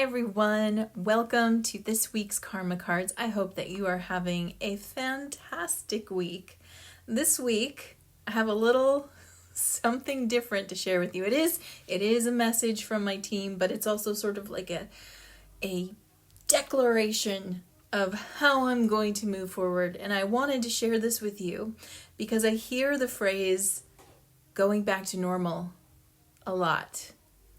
everyone. Welcome to this week's Karma Cards. I hope that you are having a fantastic week. This week, I have a little something different to share with you. It is a message from my team, but it's also sort of like a declaration of how I'm going to move forward. And I wanted to share this with you because I hear the phrase going back to normal a lot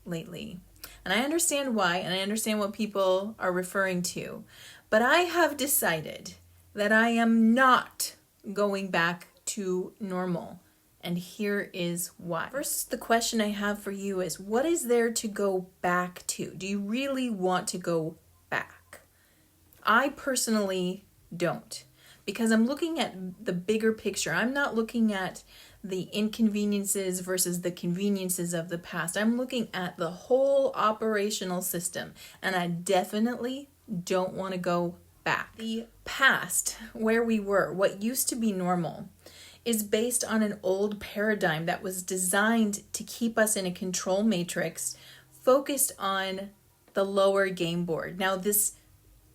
lately. And I understand why, and I understand what people are referring to. But I have decided that I am not going back to normal. And here is why. First, the question I have for you is, what is there to go back to? Do you really want to go back? I personally don't. Because I'm looking at the bigger picture. I'm not looking at the inconveniences versus the conveniences of the past. I'm looking at the whole operational system, and I definitely don't want to go back. The past, where we were, what used to be normal, is based on an old paradigm that was designed to keep us in a control matrix focused on the lower game board. Now, this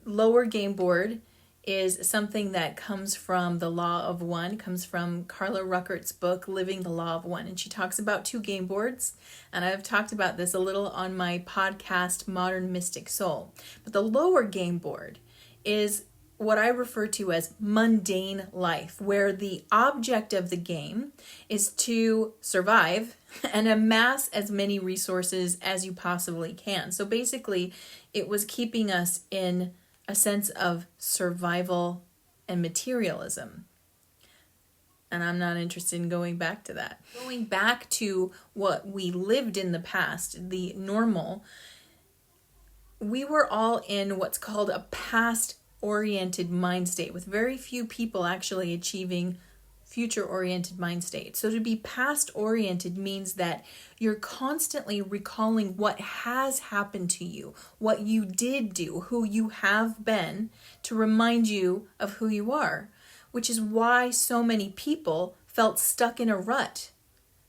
lower game board is something that comes from the Law of One, comes from Carla Ruckert's book, Living the Law of One. And she talks about two game boards. And I've talked about this a little on my podcast, Modern Mystic Soul. But the lower game board is what I refer to as mundane life, where the object of the game is to survive and amass as many resources as you possibly can. So basically, it was keeping us in a sense of survival and materialism. And I'm not interested in going back to that. Going back to what we lived in the past, the normal, we were all in what's called a past-oriented mind state, with very few people actually achieving future-oriented mind state. So to be past-oriented means that you're constantly recalling what has happened to you, what you did do, who you have been, to remind you of who you are, which is why so many people felt stuck in a rut.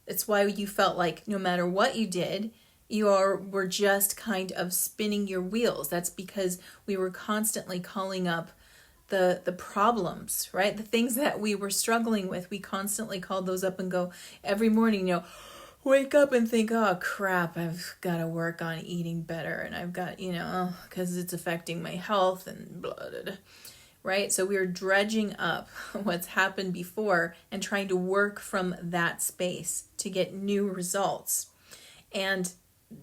It's why you felt like no matter what you did, were just kind of spinning your wheels. That's because we were constantly calling up the problems, right? The things that we were struggling with, we constantly called those up and go every morning, wake up and think, oh crap, I've got to work on eating better. And I've got, because it's affecting my health and blah, blah, blah, right? So we were dredging up what's happened before and trying to work from that space to get new results. And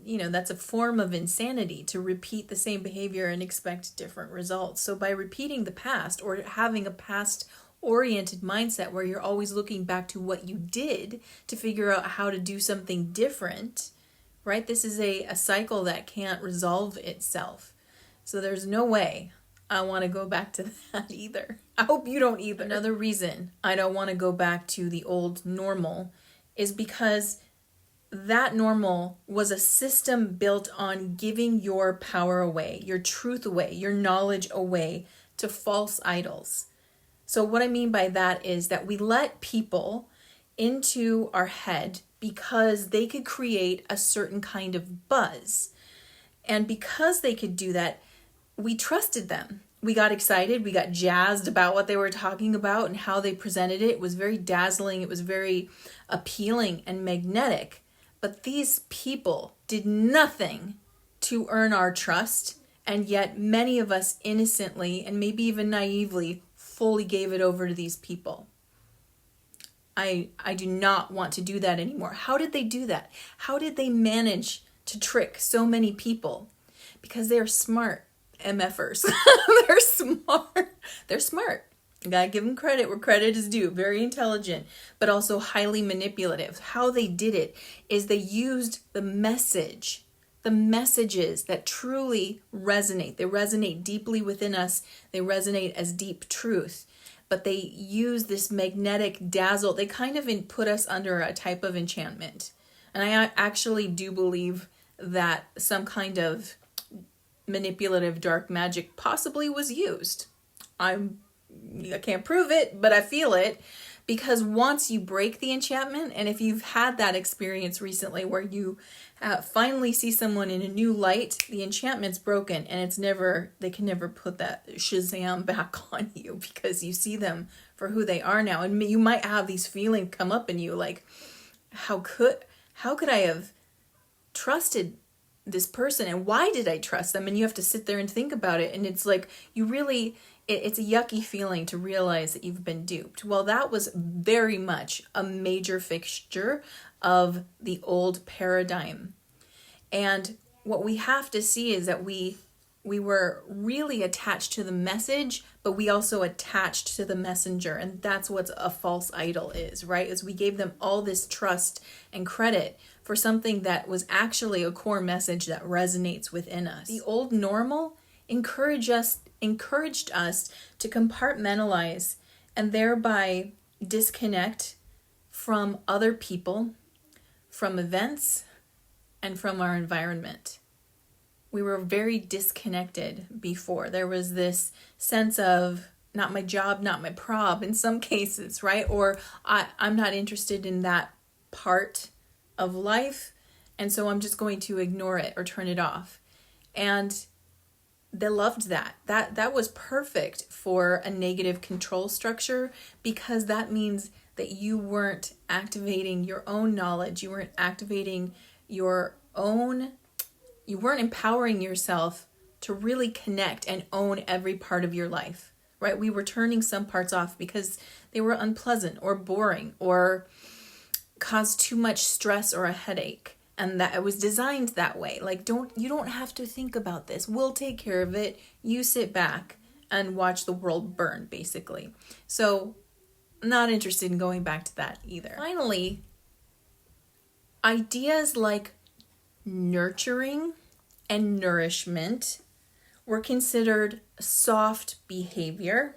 that's a form of insanity, to repeat the same behavior and expect different results. So by repeating the past, or having a past-oriented mindset where you're always looking back to what you did to figure out how to do something different, right? This is a cycle that can't resolve itself. So there's no way I want to go back to that either. I hope you don't either. Another reason I don't want to go back to the old normal is because that normal was a system built on giving your power away, your truth away, your knowledge away to false idols. So what I mean by that is that we let people into our head because they could create a certain kind of buzz. And because they could do that, we trusted them. We got excited, we got jazzed about what they were talking about and how they presented it. It was very dazzling, it was very appealing and magnetic. But these people did nothing to earn our trust, and yet many of us innocently and maybe even naively fully gave it over to these people. I do not want to do that anymore. How did they do that? How did they manage to trick so many people? Because they're smart MFers. They're smart. They're smart. You gotta give them credit where credit is due. Very intelligent, but also highly manipulative. How they did it is they used the messages that truly resonate. They resonate deeply within us. They resonate as deep truth. But they use this magnetic dazzle. They kind of put us under a type of enchantment. And I actually do believe that some kind of manipulative dark magic possibly was used. I can't prove it, but I feel it, Because once you break the enchantment, and if you've had that experience recently where you finally see someone in a new light, the enchantment's broken, and they can never put that Shazam back on you because you see them for who they are now. And you might have these feelings come up in you like, how could I have trusted this person, and why did I trust them? And you have to sit there and think about it, and it's like it's a yucky feeling to realize that you've been duped. Well, that was very much a major fixture of the old paradigm. And what we have to see is that we were really attached to the message, but we also attached to the messenger. And that's what a false idol is, right? Is we gave them all this trust and credit for something that was actually a core message that resonates within us. The old normal encouraged us to compartmentalize and thereby disconnect from other people, from events, and from our environment. We were very disconnected before. There was this sense of not my job, not my prob in some cases, right? Or I'm not interested in that part of life, and so I'm just going to ignore it or turn it off. And they loved that. That was perfect for a negative control structure, because that means that you weren't activating your own knowledge. You weren't activating you weren't empowering yourself to really connect and own every part of your life, right? We were turning some parts off because they were unpleasant or boring or caused too much stress or a headache. And that it was designed that way. Like, you don't have to think about this. We'll take care of it. You sit back and watch the world burn, basically. So, not interested in going back to that either. Finally, ideas like nurturing and nourishment were considered soft behavior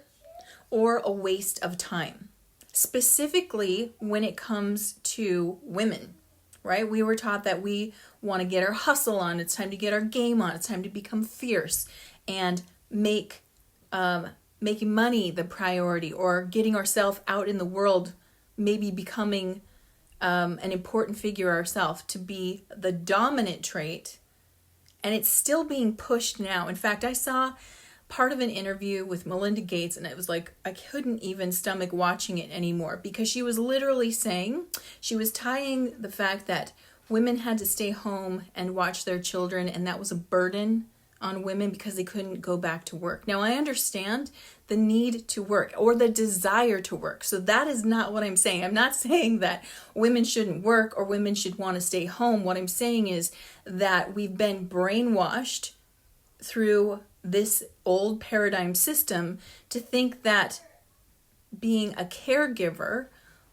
or a waste of time, specifically when it comes to women. Right? We were taught that we want to get our hustle on. It's time to get our game on. It's time to become fierce and making money the priority, or getting ourselves out in the world, maybe becoming an important figure ourselves to be the dominant trait. And it's still being pushed now. In fact, I saw part of an interview with Melinda Gates, and it was like I couldn't even stomach watching it anymore, because she was literally saying, she was tying the fact that women had to stay home and watch their children, and that was a burden on women because they couldn't go back to work. Now, I understand the need to work or the desire to work. So that is not what I'm saying. I'm not saying that women shouldn't work or women should want to stay home. What I'm saying is that we've been brainwashed through this old paradigm system to think that being a caregiver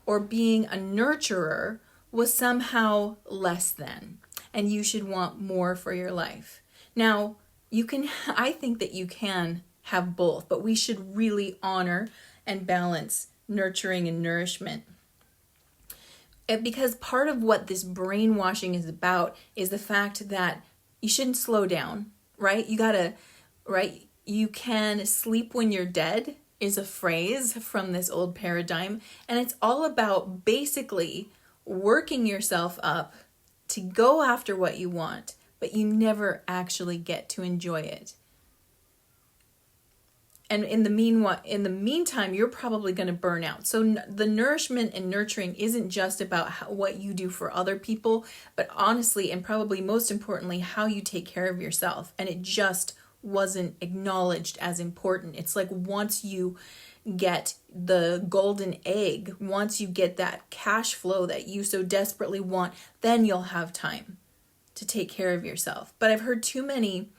or being a nurturer was somehow less than, and you should want more for your life. Now, I think that you can have both, but we should really honor and balance nurturing and nourishment. Because part of what this brainwashing is about is the fact that you shouldn't slow down, right? You can sleep when you're dead is a phrase from this old paradigm. And it's all about basically working yourself up to go after what you want, but you never actually get to enjoy it. And in the meantime, you're probably going to burn out. So the nourishment and nurturing isn't just about what you do for other people, but honestly, and probably most importantly, how you take care of yourself. And it just wasn't acknowledged as important. It's like once you get the golden egg, once you get that cash flow that you so desperately want, then you'll have time to take care of yourself. But I've heard too many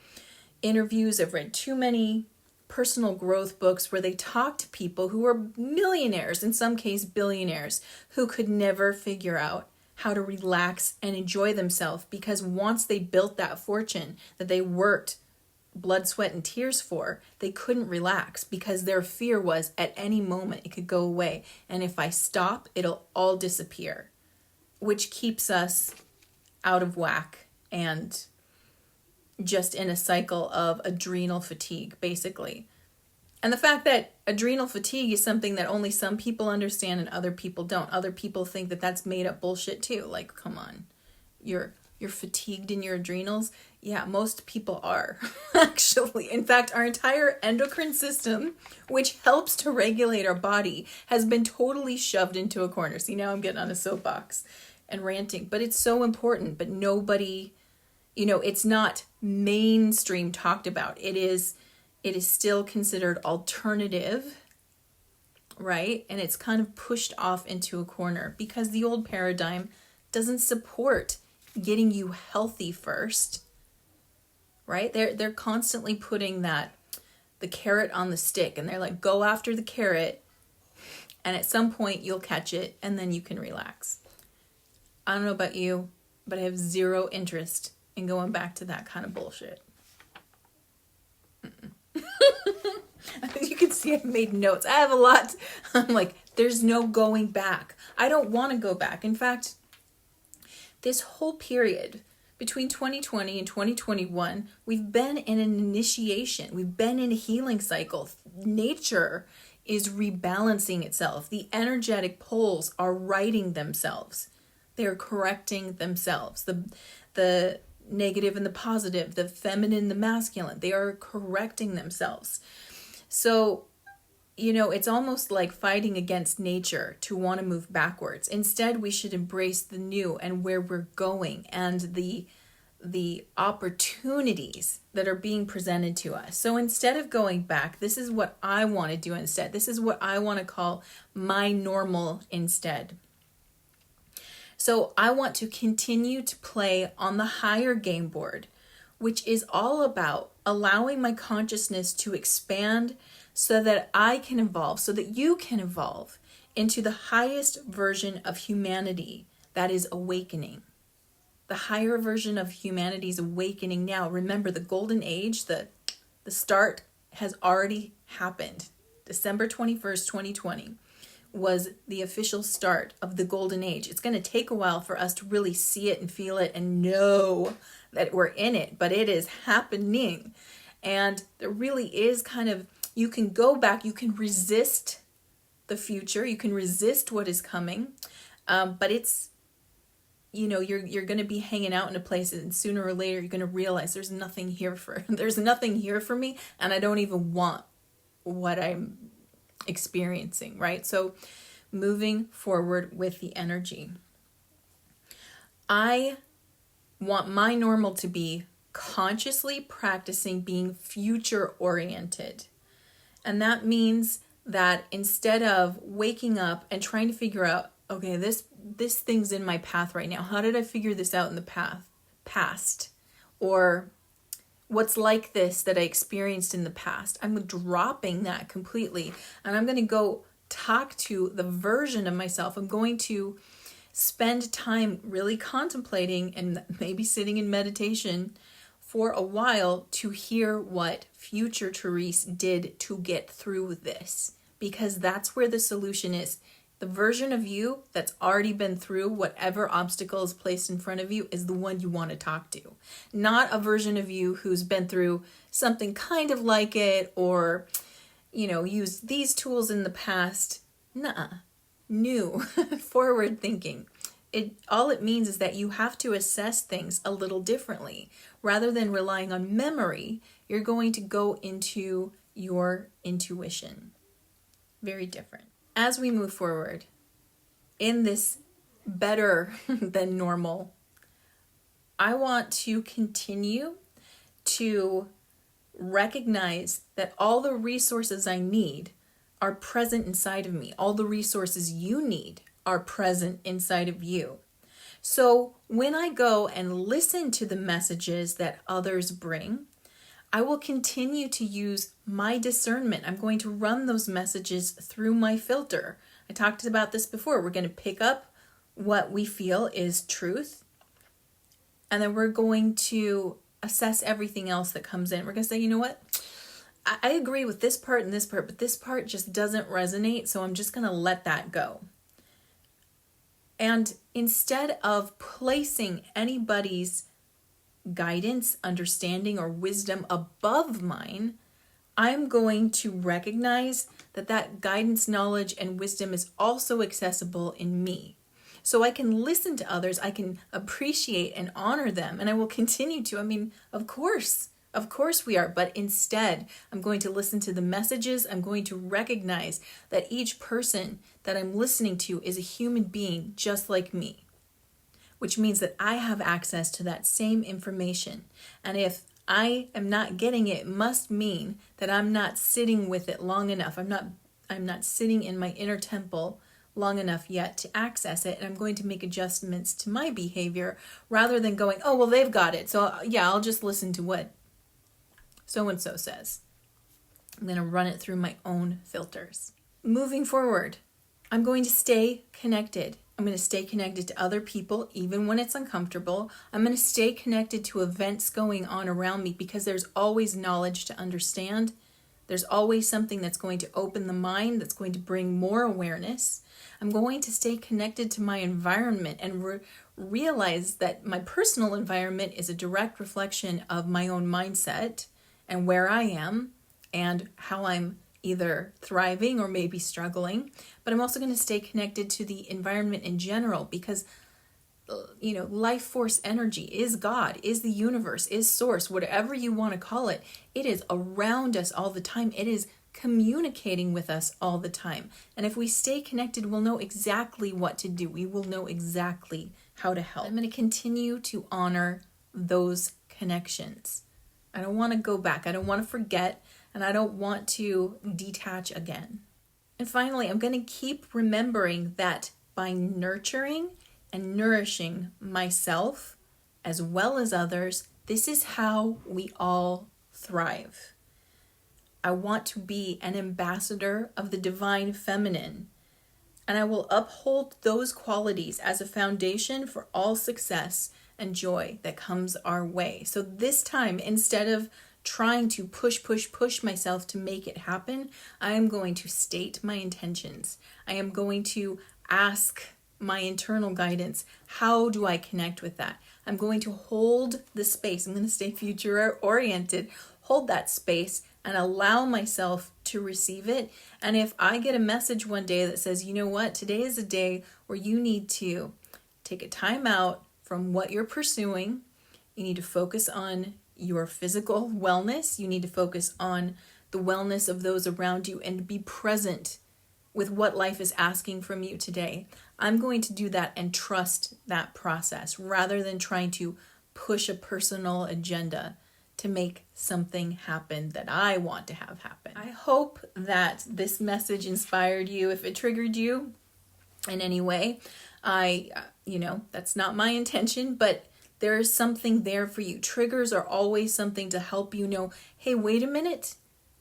interviews, I've read too many personal growth books where they talk to people who are millionaires, in some case billionaires, who could never figure out how to relax and enjoy themselves, because once they built that fortune that they worked blood, sweat, and tears for, they couldn't relax because their fear was at any moment it could go away. And if I stop, it'll all disappear, which keeps us out of whack and just in a cycle of adrenal fatigue, basically. And the fact that adrenal fatigue is something that only some people understand and other people don't. Other people think that that's made up bullshit too. Like, come on, you're fatigued in your adrenals. Yeah, most people are, actually. In fact, our entire endocrine system, which helps to regulate our body, has been totally shoved into a corner. See, now I'm getting on a soapbox and ranting, but it's so important. But nobody, it's not mainstream talked about. It is still considered alternative, right? And it's kind of pushed off into a corner because the old paradigm doesn't support getting you healthy first, right? They're constantly putting the carrot on the stick, and they're like, go after the carrot, and at some point you'll catch it, and then you can relax. I don't know about you, but I have zero interest in going back to that kind of bullshit. You can see I've made notes. I have a lot. I'm like, there's no going back. I don't want to go back. In fact, this whole period between 2020 and 2021, we've been in an initiation. We've been in a healing cycle. Nature is rebalancing itself. The energetic poles are righting themselves. They're correcting themselves. The negative and the positive, the feminine, the masculine, they are correcting themselves. So, it's almost like fighting against nature to want to move backwards. Instead, we should embrace the new and where we're going and the opportunities that are being presented to us. So instead of going back, this is what I want to do instead. This is what I want to call my normal instead. So I want to continue to play on the higher game board, which is all about allowing my consciousness to expand so that I can evolve, so that you can evolve into the highest version of humanity that is awakening. The higher version of humanity is awakening now. Remember, the golden age, the start has already happened. December 21st, 2020 was the official start of the golden age. It's going to take a while for us to really see it and feel it and know that we're in it, but it is happening. And there really is you can go back, you can resist the future, you can resist what is coming, but it's, you're going to be hanging out in a place, and sooner or later you're going to realize there's nothing here for me, and I don't even want what I'm experiencing, right? So moving forward with the energy. I want my normal to be consciously practicing being future oriented. And that means that instead of waking up and trying to figure out, okay, this thing's in my path right now. How did I figure this out in the past? Or what's like this that I experienced in the past? I'm dropping that completely. And I'm going to go talk to the version of myself. I'm going to spend time really contemplating and maybe sitting in meditation for a while to hear what future Therese did to get through this. Because that's where the solution is. The version of you that's already been through whatever obstacle is placed in front of you is the one you want to talk to. Not a version of you who's been through something kind of like it or, used these tools in the past. Nuh-uh. New, forward thinking. All it means is that you have to assess things a little differently. Rather than relying on memory, you're going to go into your intuition. Very different. As we move forward in this better than normal, I want to continue to recognize that all the resources I need are present inside of me. All the resources you need are present inside of you. So when I go and listen to the messages that others bring, I will continue to use my discernment. I'm going to run those messages through my filter. I talked about this before. We're going to pick up what we feel is truth, and then we're going to assess everything else that comes in. We're going to say, you know what? I agree with this part and this part, but this part just doesn't resonate, so I'm just going to let that go. And instead of placing anybody's guidance, understanding, or wisdom above mine, I'm going to recognize that guidance, knowledge, and wisdom is also accessible in me. So I can listen to others, I can appreciate and honor them, and I will continue to. I mean, of course we are, but instead I'm going to listen to the messages. I'm going to recognize that each person that I'm listening to is a human being just like me, which means that I have access to that same information. And if I am not getting it, it must mean that I'm not sitting with it long enough. I'm not sitting in my inner temple long enough yet to access it, and I'm going to make adjustments to my behavior rather than going, oh, well, they've got it, so yeah, I'll just listen to what so-and-so says. I'm going to run it through my own filters. Moving forward, I'm going to stay connected. I'm going to stay connected to other people, even when it's uncomfortable. I'm going to stay connected to events going on around me because there's always knowledge to understand. There's always something that's going to open the mind, that's going to bring more awareness. I'm going to stay connected to my environment and realize that my personal environment is a direct reflection of my own mindset and where I am and how I'm either thriving or maybe struggling. But I'm also going to stay connected to the environment in general because, life force energy is God, is the universe, is source, whatever you want to call it. It is around us all the time. It is communicating with us all the time. And if we stay connected, we'll know exactly what to do. We will know exactly how to help. I'm going to continue to honor those connections. I don't want to go back. I don't want to forget, and I don't want to detach again. And finally, I'm going to keep remembering that by nurturing and nourishing myself as well as others, this is how we all thrive. I want to be an ambassador of the divine feminine, and I will uphold those qualities as a foundation for all success and joy that comes our way. So this time, instead of trying to push myself to make it happen, I am going to state my intentions. I am going to ask my internal guidance. How do I connect with that? I'm going to hold the space. I'm going to stay future oriented, hold that space and allow myself to receive it. And if I get a message one day that says, you know what, today is a day where you need to take a time out from what you're pursuing. You need to focus on your physical wellness. You need to focus on the wellness of those around you and be present with what life is asking from you today. I'm going to do that and trust that process rather than trying to push a personal agenda to make something happen that I want to have happen. I hope that this message inspired you. If it triggered you in any way, that's not my intention, but there is something there for you. Triggers are always something to help you know, hey, wait a minute.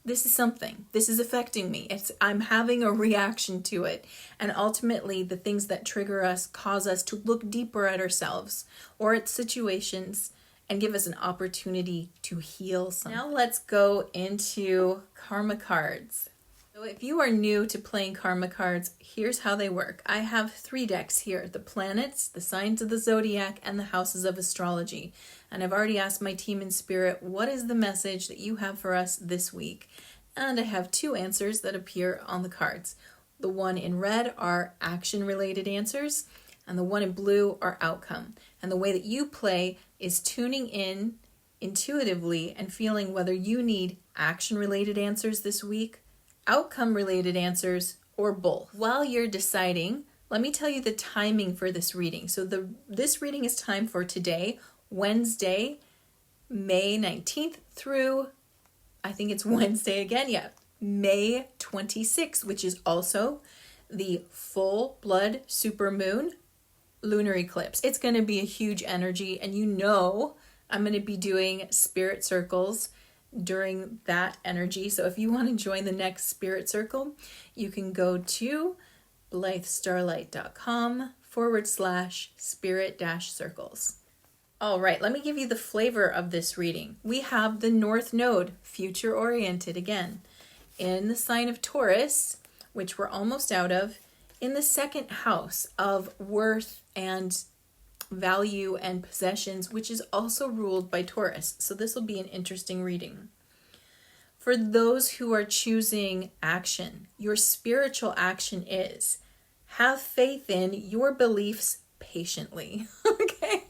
This is something. This is affecting me. I'm having a reaction to it. And ultimately, the things that trigger us cause us to look deeper at ourselves or at situations and give us an opportunity to heal something. Now let's go into karma cards. So if you are new to playing karma cards, here's how they work. I have 3 decks here: the planets, the signs of the zodiac, and the houses of astrology. And I've already asked my team in spirit, what is the message that you have for us this week? And I have 2 answers that appear on the cards. The one in red are action-related answers, and the one in blue are outcome. And the way that you play is tuning in intuitively and feeling whether you need action-related answers this week, outcome-related answers, or both. While you're deciding, let me tell you the timing for this reading. So this reading is timed for today, Wednesday, May 19th through, I think it's Wednesday again, May 26th, which is also the full blood supermoon lunar eclipse. It's going to be a huge energy, and I'm going to be doing spirit circles during that energy. So if you want to join the next spirit circle, you can go to blythestarlight.com/spirit-circles. All right, let me give you the flavor of this reading. We have the North Node, future oriented again, in the sign of Taurus, which we're almost out of, in the 2nd house of worth and value and possessions, which is also ruled by Taurus. So this will be an interesting reading. For those who are choosing action, your spiritual action is have faith in your beliefs patiently. Okay?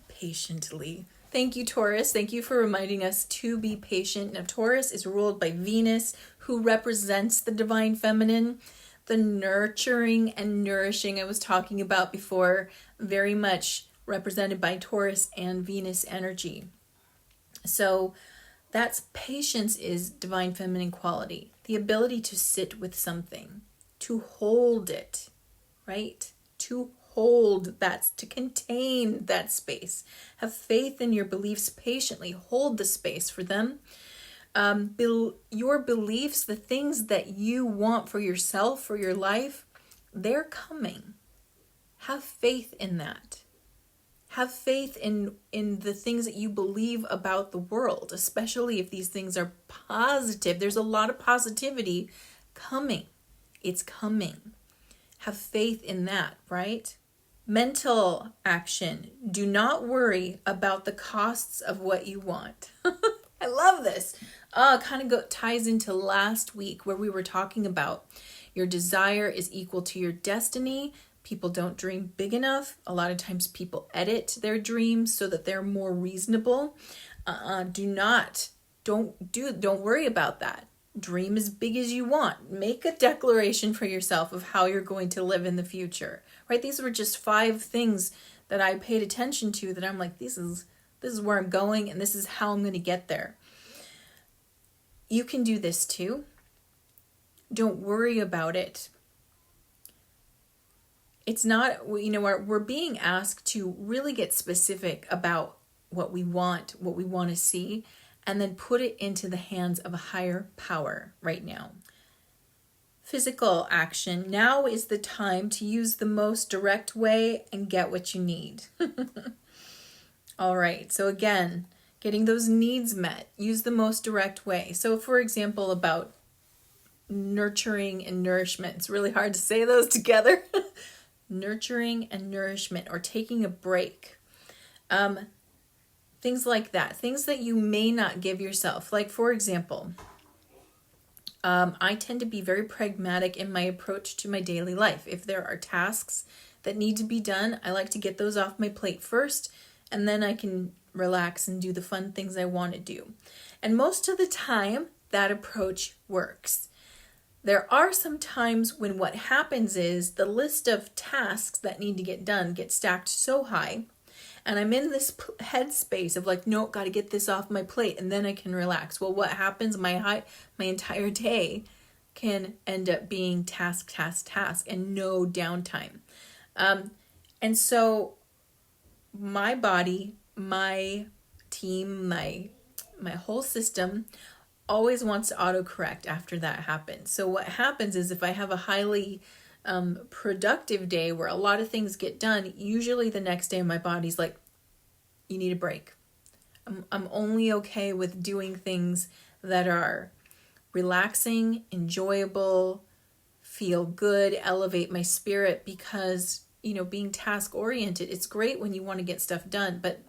Patiently. Thank you, Taurus. Thank you for reminding us to be patient. Now, Taurus is ruled by Venus, who represents the divine feminine, the nurturing and nourishing I was talking about before, very much represented by Taurus and Venus energy. So that's patience is divine feminine quality, the ability to sit with something, to hold it, right? To hold that, to contain that space. Have faith in your beliefs patiently. Hold the space for them. Your beliefs, the things that you want for yourself, for your life, they're coming. Have faith in that. Have faith in the things that you believe about the world, especially if these things are positive. There's a lot of positivity coming. It's coming. Have faith in that, right? Mental action. Do not worry about the costs of what you want. I love this. Kind of ties into last week where we were talking about your desire is equal to your destiny. People don't dream big enough. A lot of times people edit their dreams so that they're more reasonable. Don't worry about that. Dream as big as you want. Make a declaration for yourself of how you're going to live in the future. Right? These were just 5 things that I paid attention to that I'm like, this is where I'm going and this is how I'm going to get there. You can do this too. Don't worry about it. It's not, we're being asked to really get specific about what we want to see, and then put it into the hands of a higher power right now. Physical action. Now is the time to use the most direct way and get what you need. All right. So again, getting those needs met. Use the most direct way. So for example, about nurturing and nourishment. It's really hard to say those together. Nurturing and nourishment, or taking a break. Things like that. Things that you may not give yourself. Like, for example, I tend to be very pragmatic in my approach to my daily life. If there are tasks that need to be done, I like to get those off my plate first, and then I can relax and do the fun things I want to do. And most of the time, that approach works. There are some times when what happens is the list of tasks that need to get done get stacked so high, and I'm in this headspace of like, no, got to get this off my plate, and then I can relax. Well, what happens? My entire day can end up being task, and no downtime. And so my body, my team, my whole system always wants to autocorrect after that happens. So what happens is if I have a highly productive day where a lot of things get done, usually the next day my body's like, you need a break. I'm only okay with doing things that are relaxing, enjoyable, feel good, elevate my spirit, because, being task oriented, it's great when you want to get stuff done, but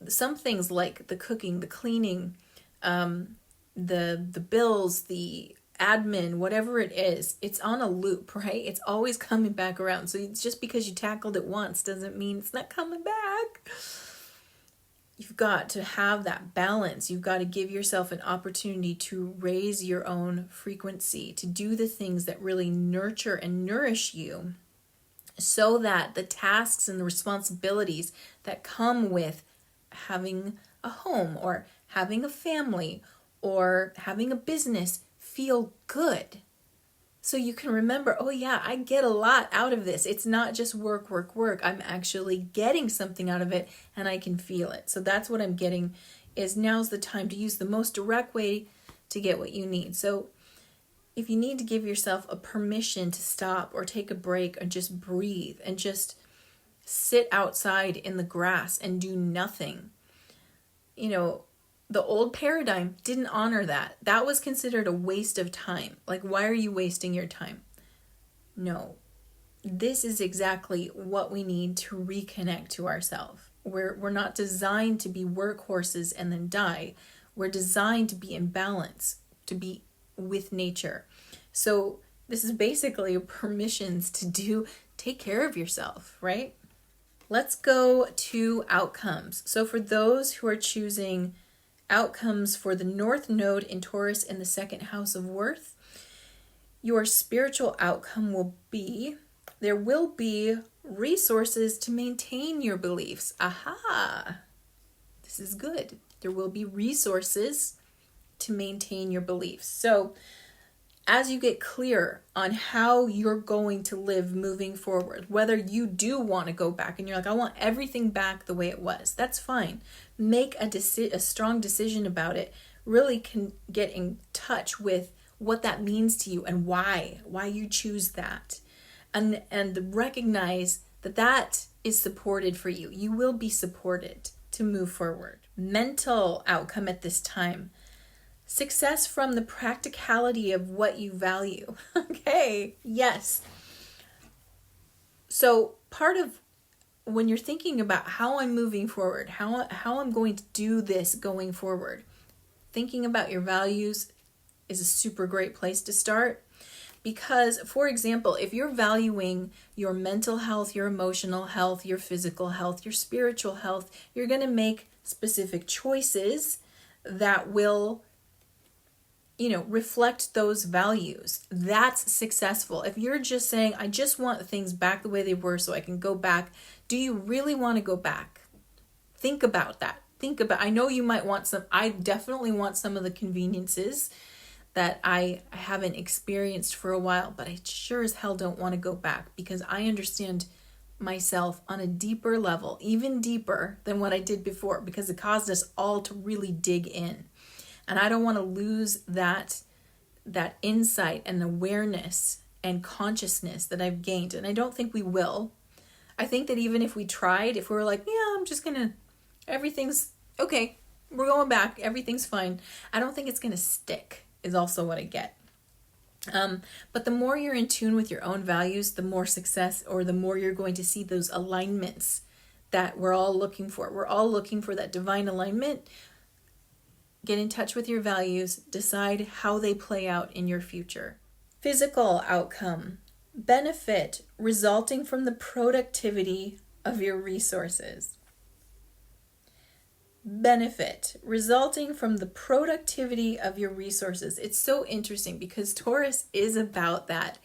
some things like the cooking, the cleaning, the bills, the admin, whatever it is, it's on a loop, right? It's always coming back around. So just because you tackled it once doesn't mean it's not coming back. You've got to have that balance. You've got to give yourself an opportunity to raise your own frequency, to do the things that really nurture and nourish you, so that the tasks and the responsibilities that come with having a home or having a family or having a business feel good. So you can remember, oh yeah, I get a lot out of this. It's not just work. I'm actually getting something out of it, and I can feel it. So that's what I'm getting, is now's the time to use the most direct way to get what you need. So if you need to give yourself a permission to stop or take a break or just breathe and just sit outside in the grass and do nothing, the old paradigm didn't honor that. That was considered a waste of time. Like, why are you wasting your time? No, this is exactly what we need to reconnect to ourselves. We're not designed to be workhorses and then die. We're designed to be in balance, to be with nature. So this is basically permissions to take care of yourself, right? Let's go to outcomes. So for those who are choosing outcomes for the North Node in Taurus in the second house of worth, your spiritual outcome will be, there will be resources to maintain your beliefs. Aha! This is good. There will be resources to maintain your beliefs. So as you get clear on how you're going to live moving forward, whether you do want to go back and you're like, I want everything back the way it was, that's fine. Make a strong decision about it. Really can get in touch with what that means to you and why you choose that. And recognize that is supported for you. You will be supported to move forward. Mental outcome at this time. Success from the practicality of what you value. Okay, yes. So part of when you're thinking about how I'm moving forward, how I'm going to do this going forward, thinking about your values is a super great place to start. Because, for example, if you're valuing your mental health, your emotional health, your physical health, your spiritual health, you're going to make specific choices that will reflect those values. That's successful. If you're just saying, I just want things back the way they were so I can go back, do you really want to go back? Think about that. I know you might want I definitely want some of the conveniences that I haven't experienced for a while, but I sure as hell don't want to go back because I understand myself on a deeper level, even deeper than what I did before, because it caused us all to really dig in. And I don't want to lose that insight and awareness and consciousness that I've gained. And I don't think we will. I think that even if we tried, if we were like, yeah, everything's okay, we're going back, everything's fine, I don't think it's going to stick, is also what I get. But the more you're in tune with your own values, the more success, or the more you're going to see those alignments that we're all looking for. We're all looking for that divine alignment. Get in touch with your values, decide how they play out in your future. Physical outcome, benefit resulting from the productivity of your resources. Benefit resulting from the productivity of your resources. It's so interesting because Taurus is about that.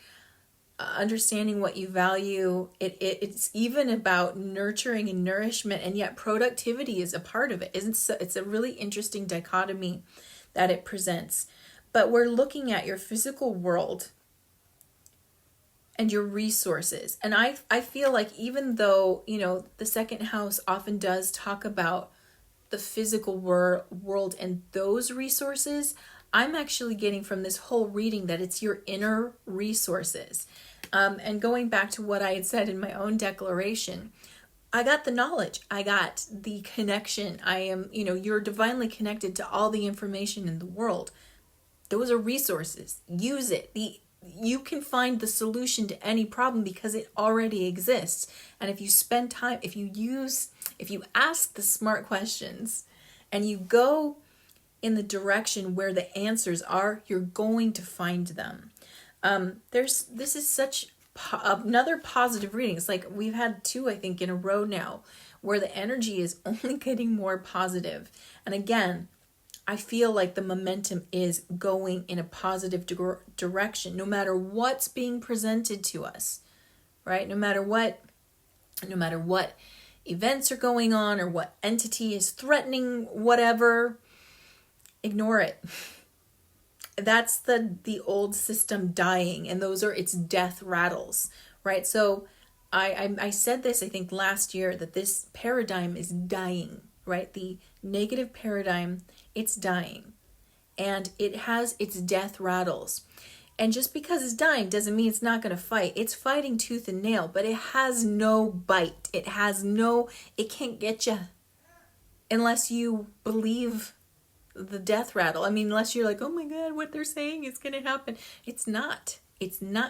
Understanding what you value. It's even about nurturing and nourishment, and yet productivity is a part of it. It's a really interesting dichotomy that it presents. But we're looking at your physical world and your resources. And I feel like even though, the second house often does talk about the physical world and those resources, I'm actually getting from this whole reading that it's your inner resources. And going back to what I had said in my own declaration, I got the knowledge. I got the connection. I am, you're divinely connected to all the information in the world. Those are resources. Use it. You can find the solution to any problem because it already exists. And if you spend time, if you ask the smart questions and you go in the direction where the answers are, you're going to find them. This is such another positive reading. It's like we've had 2, I think, in a row now where the energy is only getting more positive. And again, I feel like the momentum is going in a positive direction, no matter what's being presented to us, right? No matter what events are going on or what entity is threatening whatever, ignore it. That's the old system dying, and those are its death rattles, right? So I said this, I think, last year, that this paradigm is dying, right? The negative paradigm, it's dying, and it has its death rattles. And just because it's dying doesn't mean it's not going to fight. It's fighting tooth and nail, but it has no bite. It can't get you unless you believe the death rattle. I mean, unless you're like, oh my God, what they're saying is going to happen. It's not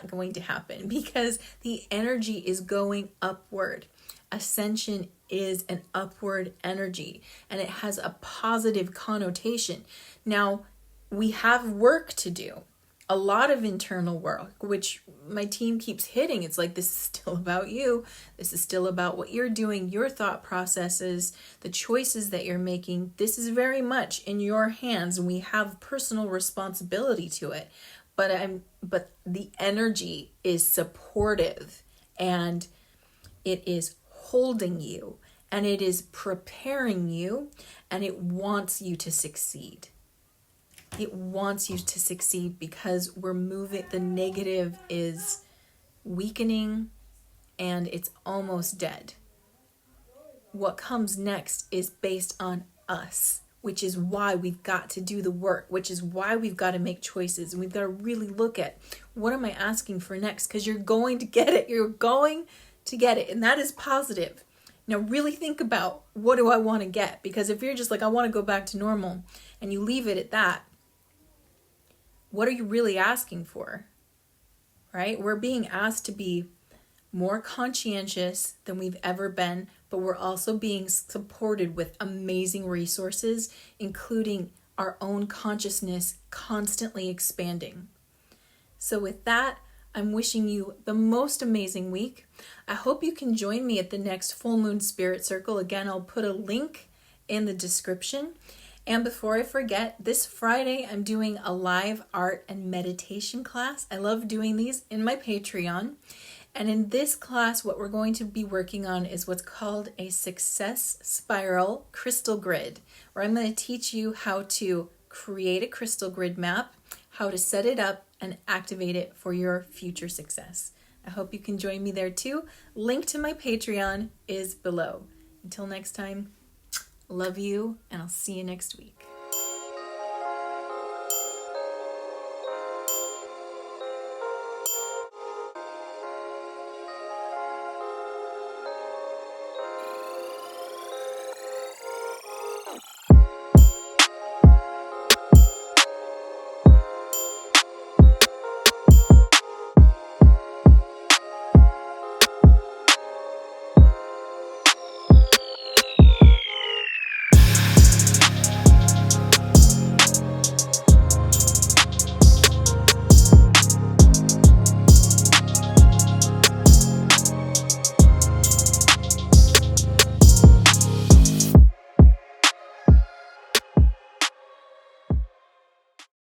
going to happen because the energy is going upward. ascension is an upward energy and it has a positive connotation. Now, we have work to do, a lot of internal work, which my team keeps hitting. It's like, this is still about you. This is still about what you're doing, your thought processes, the choices that you're making. This is very much in your hands, and we have personal responsibility to it. But the energy is supportive, and it is holding you, and it is preparing you, and it wants you to succeed. It wants you to succeed because we're moving, the negative is weakening and it's almost dead. What comes next is based on us, which is why we've got to do the work, which is why we've got to make choices. And we've got to really look at, what am I asking for next? Because you're going to get it. You're going to get it. And that is positive. Now really think about, what do I want to get? Because if you're just like, I want to go back to normal, and you leave it at that, what are you really asking for? Right? We're being asked to be more conscientious than we've ever been, but we're also being supported with amazing resources, including our own consciousness constantly expanding. So with that, I'm wishing you the most amazing week. I hope you can join me at the next Full Moon Spirit Circle. Again, I'll put a link in the description. And before I forget, this Friday I'm doing a live art and meditation class. I love doing these in my Patreon. And in this class, what we're going to be working on is what's called a success spiral crystal grid, where I'm going to teach you how to create a crystal grid map, how to set it up and activate it for your future success. I hope you can join me there too. Link to my Patreon is below. Until next time, love you, and I'll see you next week.